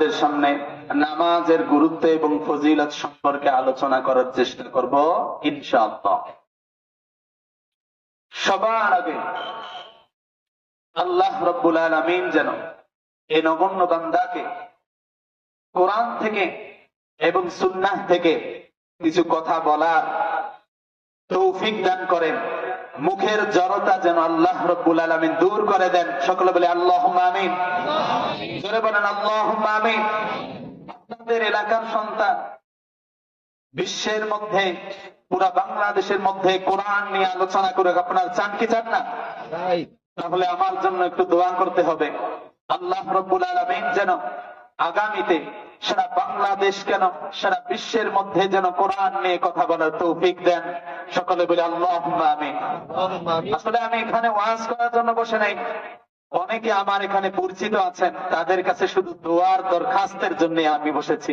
আপনাদের সামনে নামাজের গুরুত্ব এবং ফজিলত সম্পর্কে আলোচনা করার চেষ্টা করব ইনশাআল্লাহ। সবার আগে আল্লাহ রাব্বুল আলামিন যেন এই নগণ্য বান্দাকে কোরআন থেকে এবং সুন্নাহ থেকে কিছু কথা বলার তৌফিক দান করেন। মুখের জড়তা যেন আল্লাহ রাব্বুল আলামিন দূর করে দেন। সকলে বলে আল্লাহুম্মা আমিন। জোরে বলেন আল্লাহুম্মা আমিন। আপনাদের এলাকার সন্তান বিশ্বের মধ্যে, পুরা বাংলাদেশের মধ্যে কোরআন নিয়ে আলোচনা করে আপনার চান কি চান না? তাহলে আমার জন্য একটু দোয়া করতে হবে। আল্লাহ রাব্বুল আলামিন যেন আগামীতে সারা বাংলাদেশ কেন সারা বিশ্বের মধ্যে যেন কোরআন নিয়ে কথা বলার তৌফিক দেন। সকলে বলে আল্লাহুম্মা আমিন। আসলে আমি এখানে ওয়াজ করার জন্য বসে নাই। অনেকে আমার এখানে পরিচিত আছেন, তাদের কাছে শুধু দোয়ার দরখাস্তের জন্য আমি বসেছি,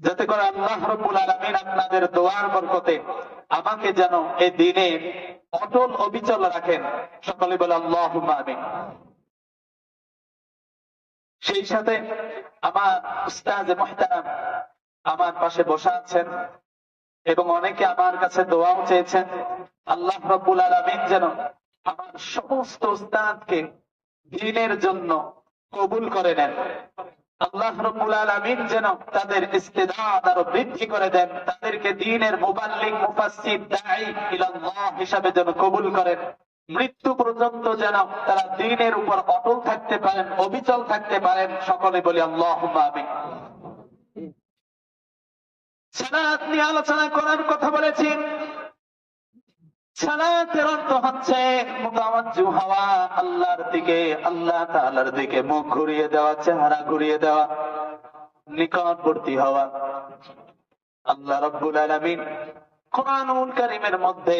যাতে করে আল্লাহ রাব্বুল আলামিন আপনাদের দোয়ার বরকতে আমাকে যেন এই দিনে অটল অবিচল রাখেন। সকলে বলে আল্লাহুম্মা আমিন। সেই সাথে আমার উস্তাদ মুহতারাম আমার পাশে বসা আছেন এবং অনেকে আমার কাছে দোয়াও চেয়েছেন। আল্লাহ রাব্বুল আলামিন যেন আমার সমস্ত উস্তাদকে দ্বীনের জন্য কবুল করে নেন। আল্লাহ রাব্বুল আলামিন যেন তাদের ইস্তেদাদ আরো বৃদ্ধি করে দেন, তাদেরকে দ্বীনের মুবাল্লিগ, মুফাসসির, দাঈ ইলাল্লাহ হিসাবে যেন কবুল করেন। মৃত্যু পর্যন্ত যেন তারা দ্বীনের উপর অটল থাকতে পারেন, অবিচল থাকতে পারেন। সকলে বলি আল্লাহুম্মা আমিন। সালাত নিয়ে আলোচনা করার কথা বলেছি। সালাতের অর্থ হচ্ছে মুতাওয়াজ্জু হওয়া আল্লাহর দিকে, আল্লাহ তাআলার দিকে মুখ ঘুরিয়ে দেওয়া, চেহারা ঘুরিয়ে দেওয়া, নিকটবর্তী হওয়া। আল্লাহ রাব্বুল আলামিন কোরআনুল কারীমের মধ্যে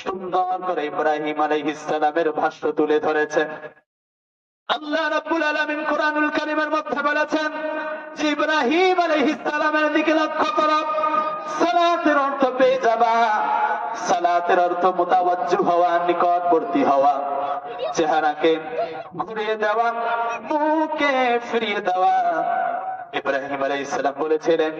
সুন্দর করে ইব্রাহিম আলাইহিস সালামের ভাষ্য তুলে ধরেছেন। আল্লাহ রাব্বুল আলামিন কোরআনুল কারীমের মধ্যে বলেছেন যে ইব্রাহিম আলাইহিস সালামের দিকে লক্ষ্য করো, সালাতের অর্থ পেয়ে যাবা। সালাতের অর্থ মুতাওয়াজ্জু হওয়া, নিকটবর্তী হওয়া, চেহারাকে ঘুরিয়ে দেওয়া, মুখকে ফিরিয়ে দেওয়া। ইব্রাহিম আলাইহিস সালাম বলেছিলেন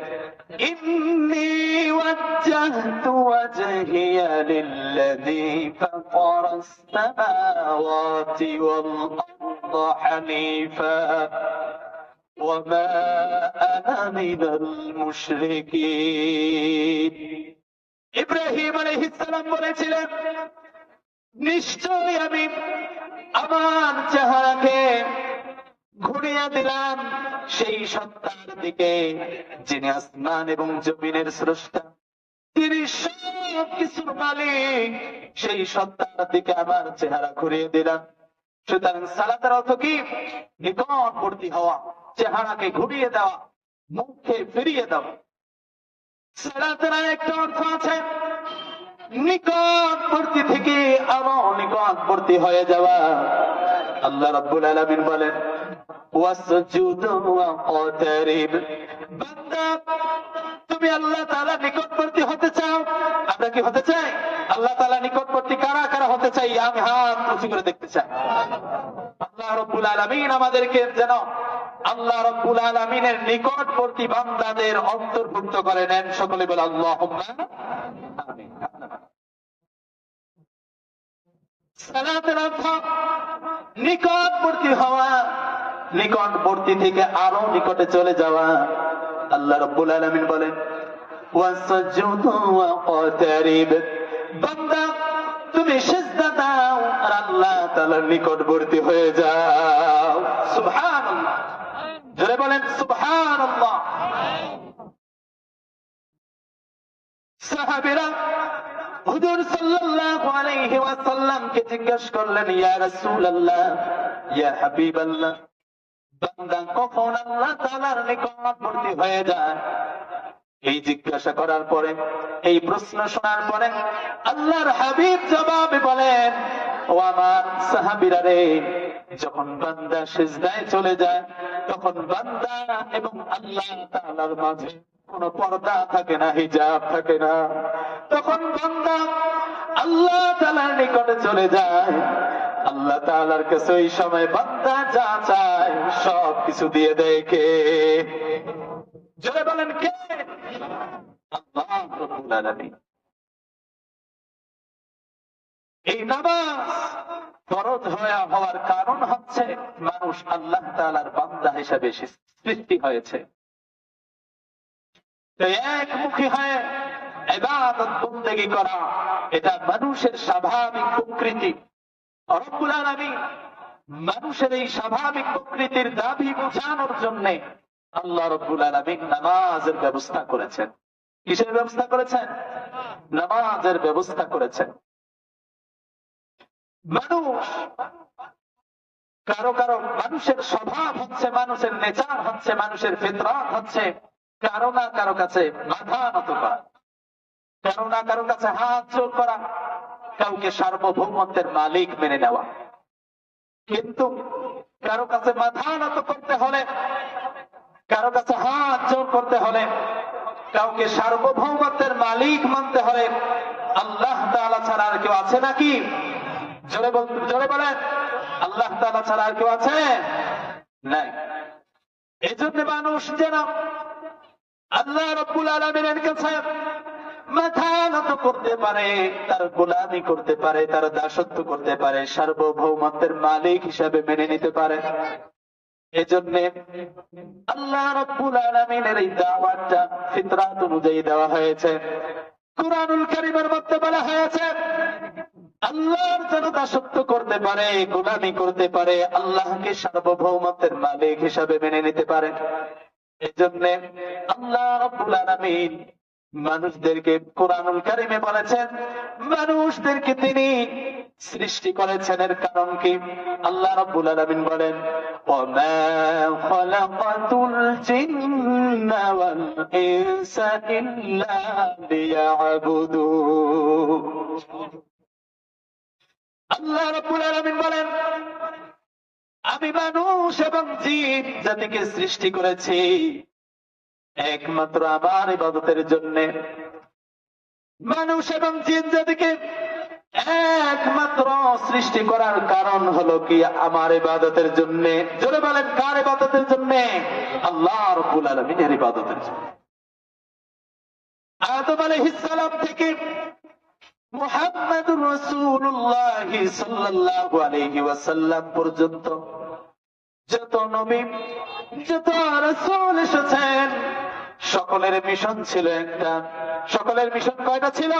ইন্নী ওয়াজ্জাহতু ওয়াজহিয়া লিল্লাযী ফাতারাস সামাওয়াতি ওয়াল আরদা হানিফা ওয়া মা আনা মিনাল মুশরিকিন। ইব্রাহিম আলাইহিস সালাম বলেছিলেন নিশ্চয়ই আমি আমার চেহারাকে ঘুরিয়ে দিলাম সেই সত্তার দিকে যিনি আসমান এবং জমিনের স্রষ্টা, তিনি সব কিছুর মালিক। সেই সত্তার দিকে আমার চেহারা ঘুরিয়ে দিলাম। সুতরাং সালাতের অর্থ কি? নিকটবর্তী হওয়া, চেহারাকে ঘুরিয়ে দেওয়া, মুখকে ফিরিয়ে দেওয়া। সালাতের একটা অর্থ আছে নিকটবর্তী থেকে আরো নিকটবর্তী হয়ে যাওয়া। আল্লাহ রাব্বুল আলামিন বলেন ওয়াসজুদু ওয়াকতারিব। বান্দা তুমি আল্লাহ তাআলা নিকটবর্তী হতে চাও? আমরা কি হতে চাই? আল্লাহ তাআলা নিকটবর্তী কারা কারা হতে চাই? আমি হাত উঁচু করে দেখতে চাই। আল্লাহ রাব্বুল আলামিন আমাদেরকে যেন আল্লাহ রাব্বুল আলামিনের নিকটবর্তী বান্দাদের অন্তর্ভুক্ত করে নেন। সকলে বলে আল্লাহুম্মা আমিন। সালাতের অর্থ নিকটবর্তী হওয়া, নিকটবর্তী থেকে আরো নিকটে চলে যাওয়া। আল্লাহ রাব্বুল আলামিন বলেন ওয়াসজুদু ওয়াকতারিব। বান্দা তুমি সিজদা দাও আর আল্লাহ তাআলার নিকটবর্তী হয়ে যাও। সুবহানাল্লাহ। জোরে বলেন সুবহানাল্লাহ। সাহাবীরা হুজুর সাল্লাল্লাহু আলাইহি ওয়াসাল্লামকে জিজ্ঞাসা করলেন ইয়া রাসূলুল্লাহ, ইয়া হাবিবাল্লাহ, বান্দা কখন আল্লাহ তাআলার নিকটবর্তী হয়ে যায়? এই জিজ্ঞাসা করার পরে, এই প্রশ্ন শোনার পরে আল্লাহর হাবিব জবাবে বলেন ও আমার সাহাবীরা রে, যখন বান্দা সিজদায় চলে যায় তখন বান্দা এবং আল্লাহ তাআলার মাঝে কোন পর্দা থাকে না, হিজাব থাকে না। তখন বান্দা আল্লাহ তাআলার নিকটে চলে যায় আল্লাহ তাআলার কাছে ওই সময় বান্দা যা চায় সব কিছু দিয়ে দেয় কে? জোরে বলেন কে? আল্লাহ রাব্বুল আলামিন। এই নামাজ ফরজ হওয়ার কারণ হচ্ছে মানুষ আল্লাহ তাআলার বান্দা হিসেবে সৃষ্টি হয়েছে। একমুখী হয়ে ইবাদত বন্দেগী করা এটা মানুষের স্বাভাবিক প্রকৃতি। রব্বুল আলামিন মানুষের এই স্বাভাবিক প্রকৃতির দাবি বোঝানোর জন্য আল্লাহ রব্বুল আলামিন নামাজের ব্যবস্থা করেছেন। কিসের ব্যবস্থা করেছেন? নামাজের ব্যবস্থা করেছেন। মানুষ কারো কারো মানুষের স্বভাব হচ্ছে, মানুষের নেচার হচ্ছে, মানুষের ফিতরাত হচ্ছে কারো না কারো কাছে মাথা নত করা, কারো না কারো কাছে হাত জোর করা, কাউকে সার্বভৌমত্বের মালিক মেনে নেওয়া। কিন্তু কারো কাছে মাথা নত করতে হলে, কারো কাছে হাত জোর করতে হলে, কাউকে সার্বভৌমত্বের মালিক মানতে হলে আল্লাহ তাআলা ছাড়া আর কেউ আছে নাকি? জোরে বলেন, আল্লাহ তাআলা ছাড়া আর কেউ আছে? নাই। এই জন্য মানুষ যেন আল্লাহ রাব্বুল আলামিনের কাছে মাথা নত করতে পারে, তার গোলামি করতে পারে, তার দাসত্ব করতে পারে, সার্বভৌমত্বের মালিক হিসাবে মেনে নিতে পারে। এজন্য আল্লাহ রাব্বুল আলামিনের এই দাওয়াতটা ফিতরাত অনুযায়ী দেওয়া হয়েছে। কুরআনুল কারীমের মধ্যে বলা হয়েছে আল্লাহর যেন দাসত্ব করতে পারে, গোলামি করতে পারে, আল্লাহকে সার্বভৌমত্বের মালিক হিসাবে মেনে নিতে পারে। এজন্য আল্লাহ রাব্বুল আলামিন মানুষদেরকে কুরআনুল কারীমে বলেছেন মানুষদেরকে তিনি সৃষ্টি করেছেন। এর কারণ কি? আল্লাহ রাব্বুল আলামিন বলেন ওয়ামা খালাকাতুল জিন্না ওয়াল ইনসা ইল্লা লিয়াবুদুন। আল্লাহ রাব্বুল আলামিন বলেন আমি মানুষ এবং জিন জাতিকে সৃষ্টি করেছি একমাত্র আমার ইবাদতের জন্য। মানুষ এবং জিন জাতিকে একমাত্র সৃষ্টি করার কারণ হলো কি? আমার ইবাদতের জন্য। জোরে বলেন কার ইবাদতের জন্য? আল্লাহ রাব্বুল আলামিনের ইবাদতের জন্য। আদম আলাইহিস সালাম থেকে মুহাম্মদুর রাসূলুল্লাহ সাল্লাল্লাহু আলাইহি ওয়াসাল্লাম পর্যন্ত যত নবী যত রাসূল এসেছেন সকলের মিশন ছিল একটা। সকলের মিশন কয়টা ছিল?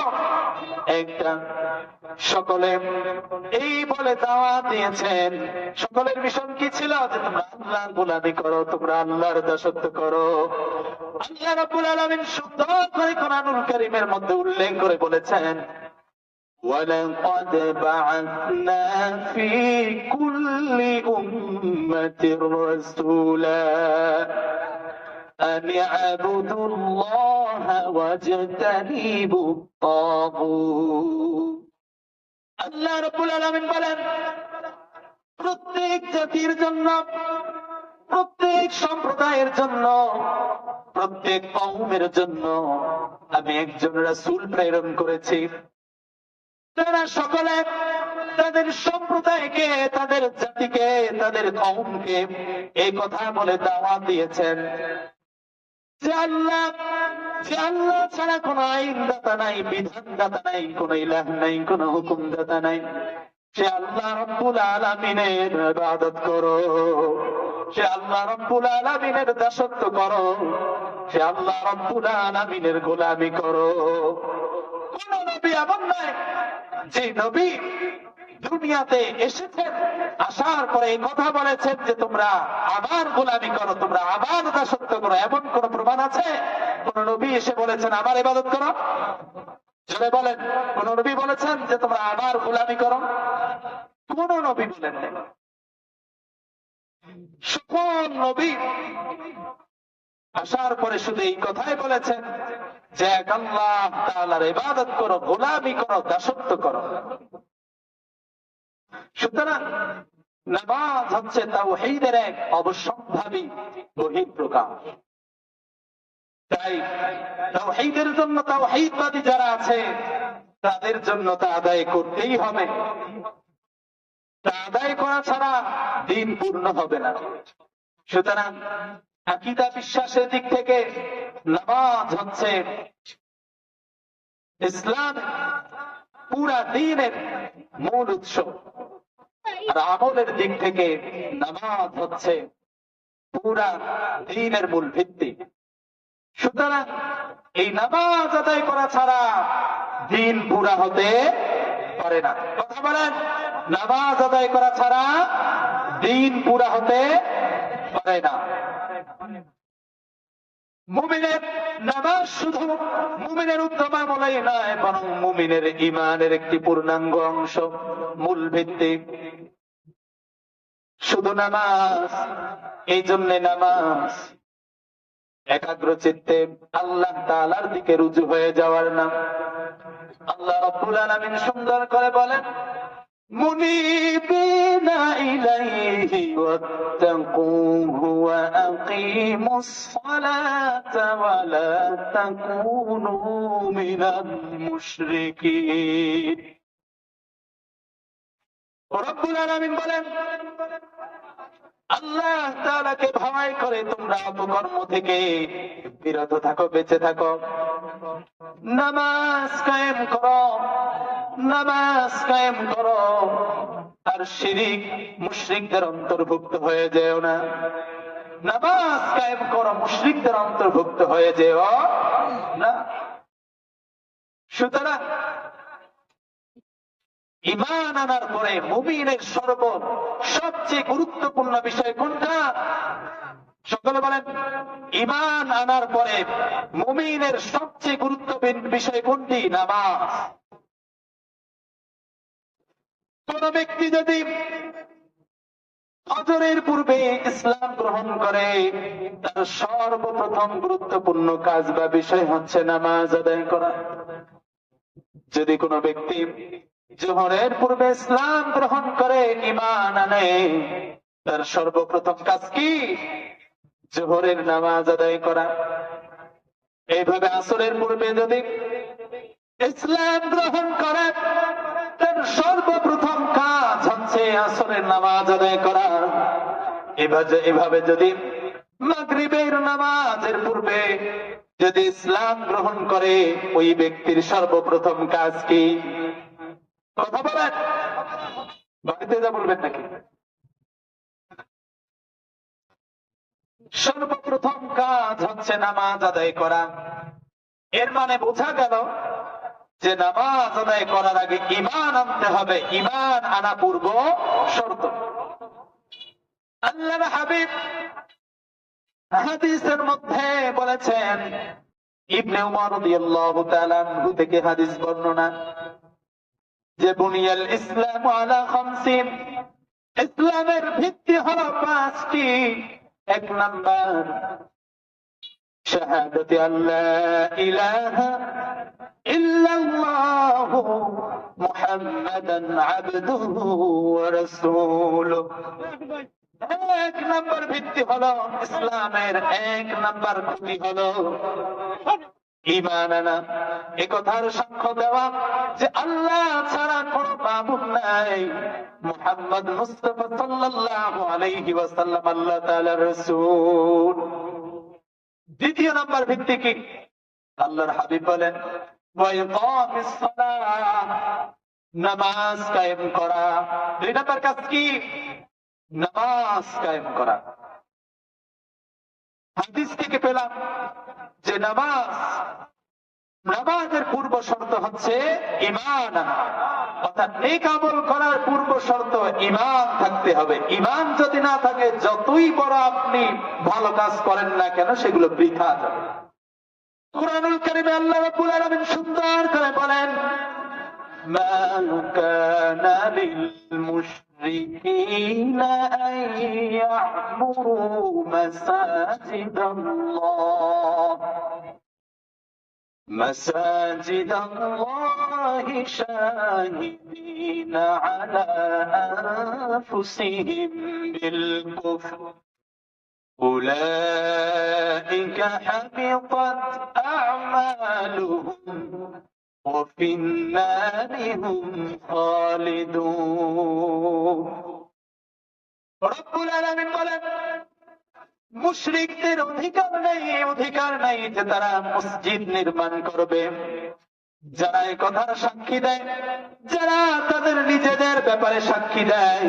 একটা। সকলে এই বলে দাওয়াত দিয়েছেন। সকলের মিশন কি ছিল? যে তোমরা আল্লাহর গোলামি করো, তোমরা আল্লাহর দাসত্ব করো। আল্লাহ রাব্বুল আলামিন সুন্দর করে কুরআনুল কারীমের মধ্যে উল্লেখ করে বলেছেন وَلَقَدْ بَعَثْنَا فِي كُلِّ أُمَّةٍ رَسُولًا أَنِ اعْبُدُوا اللَّهَ وَاجْتَنِبُوا الطَّاغُوتَ। আল্লাহ রাব্বুল আলামিন বলেন প্রত্যেক জাতির জন্য, প্রত্যেক সম্প্রদায়ের জন্য, প্রত্যেক কওমের জন্য আমি একজন রাসূল প্রেরণ করেছি। তারা সকলে তাদের সম্প্রদায়কে, তাদের জাতিকে, তাদের কওমকে এই কথা বলে দাওয়াত দিয়েছেন যে আল্লাহ ছাড়া কোন আইনদাতা নাই, বিধানদাতা নাই, কোন ইলাহ নাই, কোন হুকুমদাতা নাই। সে আল্লাহ রাব্বুল আলামিনের ইবাদত করো, সে আল্লাহ রাব্বুল আলামিনের দাসত্ব করো, সে আল্লাহ রাব্বুল আলামিনের গোলামি করো। কোন নবী এমন নাই যে নবী দুনিয়াতে এসেছেন, আসার পরে এই কথা বলেছেন যে তোমরা আবার গোলামি করো, তোমরা আবার দাসত্ব করো। এমন কোন প্রমাণ আছে? কোন নবী এসে বলেছেন আবার ইবাদত করো? জোরে বলেন, কোন নবী বলেছেন যে তোমরা আবার গোলামি করো? কোন নবী বলেন নাই। সকল নবী আসার পরে শুধু এই কথাই বলেছেন যে এক আল্লাহ তাআলার ইবাদত করো, গোলামি করো, দাসত্ব করো। সুতরাং নামাজ হচ্ছে তাওহীদের এক অবশ্যম্ভাবী বহিঃপ্রকাশ। তাই তাওহীদের জন্য, তাওহীদবাদী যারা আছে তাদের জন্য তা আদায় করতেই হবে। তা আদায় করা ছাড়া দিন পূর্ণ হবে না। সুতরাং আকীদা বিশ্বাসের দিক থেকে নামাজ হচ্ছে ইসলাম পুরা দ্বীনের মূল উৎস, আর আমলের দিক থেকে নামাজ হচ্ছে পুরা দ্বীনের মূল ভিত্তি। সুতরাং এই নামাজ আদায় করা ছাড়া দিন পুরা হতে পারে না। কথা বলেন, নামাজ আদায় করা ছাড়া দিন পুরা হতে পারে না। মুমিনের নামাজ শুধু মুমিনের উত্তম আমলই নয়, বরং মুমিনের ঈমানের একটি পূর্ণাঙ্গ অংশ, মূল ভিত্তি। শুধু নামাজ, এই জন্য নামাজ একাগ্র চিত্তে আল্লাহ তাআলার দিকে রুজু হয়ে যাওয়ার নাম। আল্লাহ রাব্বুল আলামিন সুন্দর করে বলেন, মুনিবিনা ইলাইহি ওয়াত্তাকুহু ওয়া আকিমুস সালাতা ওয়া লা তাকুনু মিনাল মুশরিকিন। রব্বুল আলামিন বলেন, আল্লাহ তাআলাকে ভয় করে তোমরা অপকর্ম থেকে বিরত থাকো, বেঁচে থাকো। নামাজ কায়েম করো, নামাজ কায়েম করো, আর শিরিক মুশরিকদের অন্তর্ভুক্ত হয়ে যেও না। নামাজ কায়েম করো, মুশরিকদের অন্তর্ভুক্ত হয়ে যেও না। সুতরাং ঈমান আনার পরে মুমিনের সবচেয়ে গুরুত্বপূর্ণ বিষয় কোনটা? সকলে বলেন, ঈমান আনার পরে মুমিনের সবচেয়ে গুরুত্বপূর্ণ বিষয় কোনটি? নামাজ। কোন ব্যক্তি যদি ফজরের পূর্বে ইসলাম গ্রহণ করে, তার সর্বপ্রথম গুরুত্বপূর্ণ কাজ বা বিষয় হচ্ছে নামাজ আদায় করা। যদি কোনো ব্যক্তি জোহরের পূর্বে ইসলাম গ্রহণ করে, ঈমান আনে, তার সর্বপ্রথম কাজ কি? জোহরের নামাজ আদায় করা। এইভাবে আসরের পূর্বে যদি ইসলাম গ্রহণ করে, তার সর্বপ্রথম কাজ হচ্ছে আসরের নামাজ আদায় করা। এভাবে যদি মাগরিবের নামাজের পূর্বে যদি ইসলাম গ্রহণ করে, ওই ব্যক্তির সর্বপ্রথম কাজ কি? কথা বলেন, বাড়িতে যা বলবেন নাকি? সর্বপ্রথম কাজ হচ্ছে নামাজ আদায় করা। এর মানে বোঝা গেল যে নামাজ আদায় করার আগে ঈমান আনতে হবে। ঈমান আনা পূর্ব শর্ত। আল্লাহর হাবিব হাদিসের মধ্যে বলেছেন, ইবনে উমর রাদিয়াল্লাহু তাআলা আনহু থেকে হাদিস বর্ণনা, যে বুনিয়াল ইসলাম আলা খামসিন, ইসলামের ভিত্তি হলো 5টি। 1 নাম্বার শাহাদাতি আল্লা ইলাহা ইল্লাল্লাহু মুহাম্মাদান আবদুহু ওয়া রাসূলুহু। 1 নাম্বার ভিত্তি হলো ইসলামের, 1 নাম্বার খুঁটি হলো ঈমান আনা। এ কথার সাক্ষ্য দেওয়া যে আল্লাহ ছাড়া কোনো মাবুদ নাই, মুহাম্মদ মুস্তাফা সাল্লাল্লাহু আলাইহি ওয়াসাল্লাম আল্লাহ তাআলার রাসূল। 2 নাম্বার ভিত্তি কি? আল্লাহর হাবিব বলেন, ওয়া ইকামিস সালাহ, নামাজ কায়েম করা। 2 নাম্বার কাজ কি? নামাজ কায়েম করা। হাদিস থেকে পেলাম যে নামাজের পূর্ব শর্ত হচ্ছে ঈমান আনা, অর্থাৎ নেক আমল করার পূর্ব শর্ত ঈমান থাকতে হবে। ঈমান যদি না থাকে, যতই বড় আপনি ভালো কাজ করেন না কেন, সেগুলো বৃথা যাবে। কুরআনুল কারীমে আল্লাহ রাব্বুল আলামিন সুন্দর করে বলেন, মা কানা লিল মুশরিকিনা আন ইয়া'মুরু مساجد الله شاهدين على أنفسهم بالكفر أولئك حبطت أعمالهم وفي النار هم خالدون রব্বুল আলামিন বলেন মুশরিকদের অধিকার নাই যে তারা মসজিদ নির্মাণ করবে। যারা এই কথার সাক্ষী দেয়, যারা তাদের নিজেদের ব্যাপারে সাক্ষী দেয়,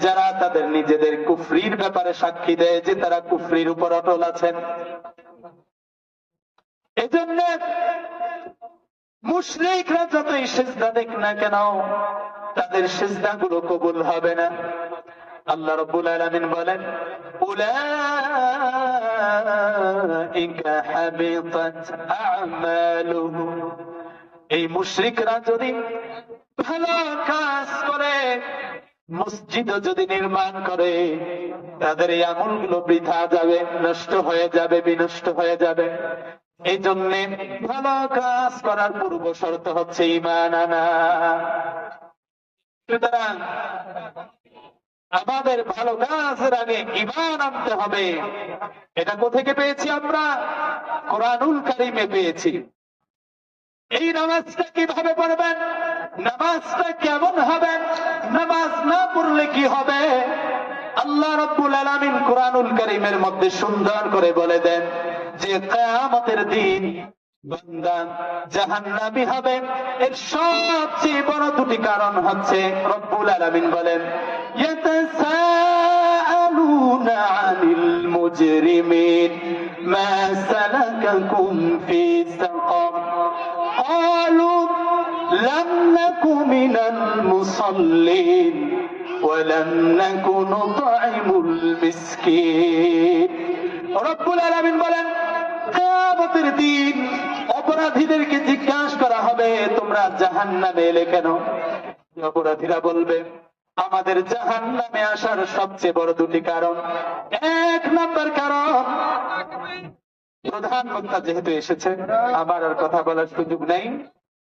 যারা তাদের নিজেদের কুফরির ব্যাপারে সাক্ষী দেয় যে তারা কুফরির উপর অটল আছেন, এজন্য মুশরিকরা যতই সিজদা দেখ না কেন তাদের সিজদাগুলো কবুল হবে না। আল্লাহ রাব্বুল আলামিন বলেন উলাইকা হাবিতাত আ'মালুহুম, এই মুশরিকরা যদি ভালো কাজ করে, মসজিদ যদি নির্মাণ করে, তাদের এই আমলগুলো বৃথা যাবে, নষ্ট হয়ে যাবে, বিনষ্ট হয়ে যাবে। এই জন্য ভালো কাজ করার পূর্ব শর্ত হচ্ছে ঈমান আনা। সুতরাং আমাদের ভালো কাজের আগে ঈমান আনতে হবে। এটা কোথেকে পেয়েছি আমরা? কোরআনুল কারীমে পেয়েছি। এই নামাজটা কিভাবে পড়বেন, নামাজটা কেমন হবে, নামাজ না পড়লে কি হবে, আল্লাহ রাব্বুল আলামিন কোরআনুল কারীমের মধ্যে সুন্দর করে বলে দেন যে কিয়ামতের দিন বান্দা জাহান্নামী হবে। এর সবচেয়ে বড় দুটি কারণ হচ্ছে, রব্বুল আলামিন বলেন ইয়াতাসাআলুনা আনিল মুজরিমিন মা সালাকাকুম ফি সাকার قالوا لم نك من المصلين ولم نك نطعم المسكين। রব্বুল আলামিন বলেন কিয়ামতের দিন অপরাধীদেরকে জিজ্ঞাসা করা হবে তোমরা জাহান্নামে এলে কেন? অপরাধীরা বলবে আমাদের জাহান্নামে আসার সবচেয়ে বড় দুটি কারণ। এক নম্বর কারণ, প্রধান বক্তা যেহেতু এসেছে আমার আর কথা বলার সুযোগ নেই,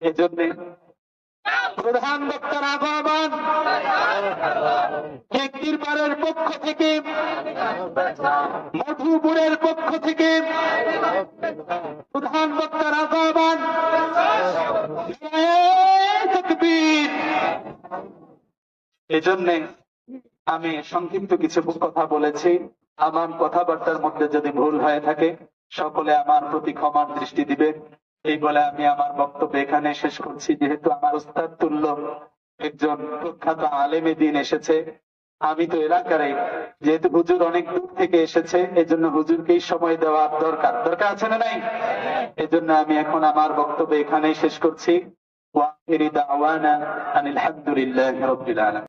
এজন্য প্রধান বক্তার আহ্বান ব্যক্তির পাড়ের পক্ষ থেকে, মধুপুরের পক্ষ থেকে প্রধান বক্তার আহ্বান তাকবীর। এজন্য আমি সংক্ষিপ্ত কিছু কথা বলেছি। আমার কথাবার্তার মধ্যে যদি ভুল হয়ে থাকে সকলে আমার প্রতি ক্ষমার দৃষ্টি দিবে। এই বলে আমি আমার বক্তব্য এখানে শেষ করছি। যেহেতু আমার উস্তাদ তুল্য একজন প্রখ্যাত আলেমে দ্বীন এসেছে, আমি তো এলাকারে, যেহেতু হুজুর অনেক দূর থেকে এসেছে, এজন্য হুজুরকেই সময় দেওয়ার দরকার আছে না নাই? এজন্য আমি এখন আমার বক্তব্য এখানেই শেষ করছি। ওয়া আখিরু দাওয়ানা আনিল হামদুলিল্লাহি রাব্বিল আলামিন।